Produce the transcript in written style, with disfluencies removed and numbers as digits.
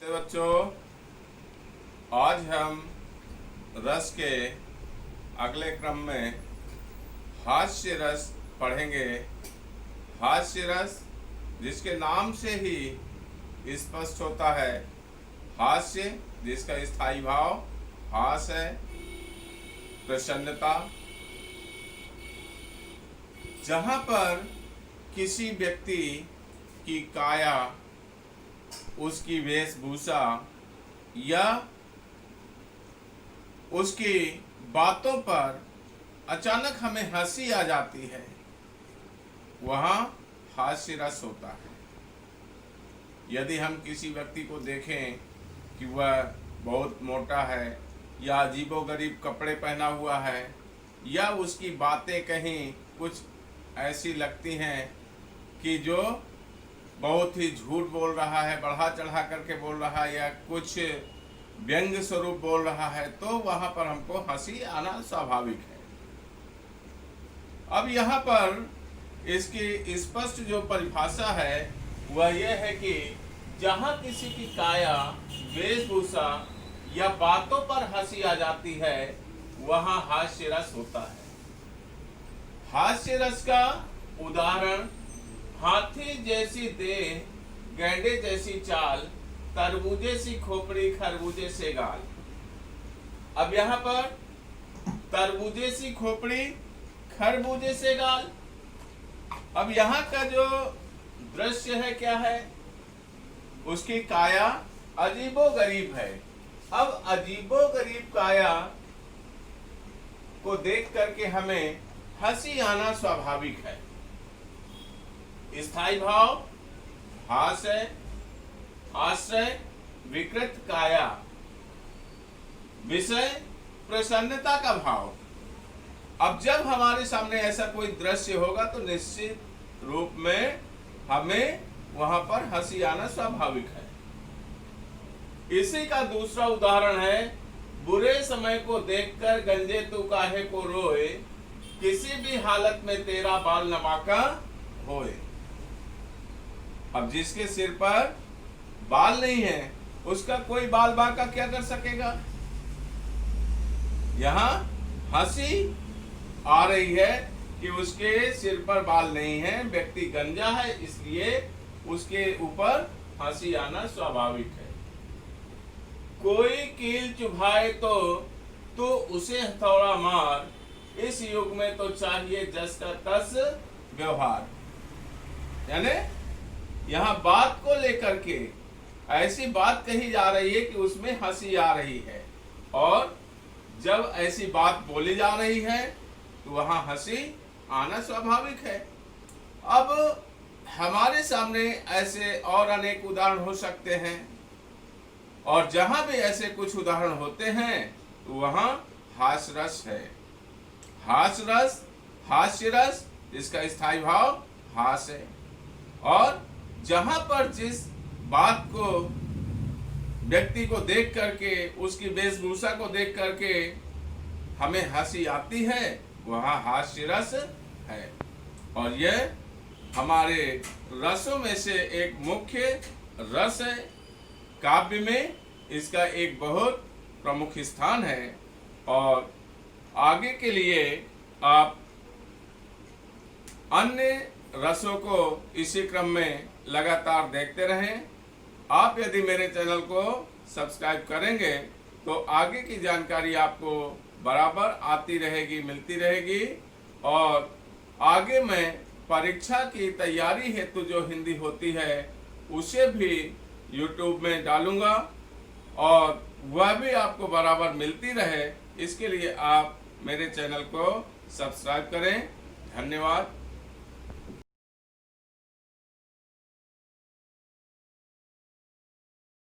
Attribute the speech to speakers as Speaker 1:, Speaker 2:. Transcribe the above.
Speaker 1: बच्चों, आज हम रस के अगले क्रम में हास्य रस पढ़ेंगे। हास्य रस जिसके नाम से ही स्पष्ट होता है, हास्य जिसका स्थायी भाव हास है, प्रसन्नता। जहाँ पर किसी व्यक्ति की काया, उसकी वेशभूषा या उसकी बातों पर अचानक हमें हंसी आ जाती है, वहाँ हास्य रस होता है। यदि हम किसी व्यक्ति को देखें कि वह बहुत मोटा है या अजीबोगरीब कपड़े पहना हुआ है या उसकी बातें कहीं कुछ ऐसी लगती हैं कि जो बहुत ही झूठ बोल रहा है, बढ़ा चढ़ा करके बोल रहा है या कुछ व्यंग्य स्वरूप बोल रहा है, तो वहां पर हमको हंसी आना स्वाभाविक है। अब यहाँ पर इसकी स्पष्ट जो परिभाषा है वह यह है कि जहाँ किसी की काया, वेशभूषा या बातों पर हंसी आ जाती है, वहाँ हास्य रस होता है। हास्य रस का उदाहरण हाथी जैसी देह, गैंडे जैसी चाल, तरबूजे सी खोपड़ी, खरबूजे से गाल। अब यहाँ पर तरबूजे सी खोपड़ी, खरबूजे से गाल। अब यहाँ का जो दृश्य है क्या है, उसकी काया अजीबोगरीब है। अब अजीबोगरीब काया को देख करके हमें हंसी आना स्वाभाविक है। स्थायी भाव हास है, आश्रय विकृत काया, विषय प्रसन्नता का भाव। अब जब हमारे सामने ऐसा कोई दृश्य होगा तो निश्चित रूप में हमें वहां पर हंसी आना स्वाभाविक है। इसी का दूसरा उदाहरण है, बुरे समय को देखकर गंजे तू काहे को रोए, किसी भी हालत में तेरा बाल नवाका होए। अब जिसके सिर पर बाल नहीं है, उसका कोई बाल बांका क्या कर सकेगा। यहाँ हंसी आ रही है कि उसके सिर पर बाल नहीं है, व्यक्ति गंजा है, इसलिए उसके ऊपर हंसी आना स्वाभाविक है। कोई कील चुभाए तो उसे हथौड़ा मार, इस युग में तो चाहिए जस का तस व्यवहार। यानी यहाँ बात को लेकर के ऐसी बात कही जा रही है कि उसमें हंसी आ रही है, और जब ऐसी बात बोली जा रही है तो वहां हंसी आना स्वाभाविक है। अब हमारे सामने ऐसे और अनेक उदाहरण हो सकते हैं, और जहां भी ऐसे कुछ उदाहरण होते हैं तो वहां हास्य रस है। हास्य रस इसका स्थायी भाव हास है, और जहां पर जिस बात को, व्यक्ति को देख करके, उसकी वेशभूषा को देख करके हमें हंसी आती है, वहां हास्य रस है। और यह हमारे रसों में से एक मुख्य रस है। काव्य में इसका एक बहुत प्रमुख स्थान है, और आगे के लिए आप अन्य रसों को इसी क्रम में लगातार देखते रहें। आप यदि मेरे चैनल को सब्सक्राइब करेंगे तो आगे की जानकारी आपको बराबर आती रहेगी, मिलती रहेगी, और आगे मैं परीक्षा की तैयारी हेतु जो हिंदी होती है उसे भी YouTube में डालूंगा, और वह भी आपको बराबर मिलती रहे, इसके लिए आप मेरे चैनल को सब्सक्राइब करें। धन्यवाद।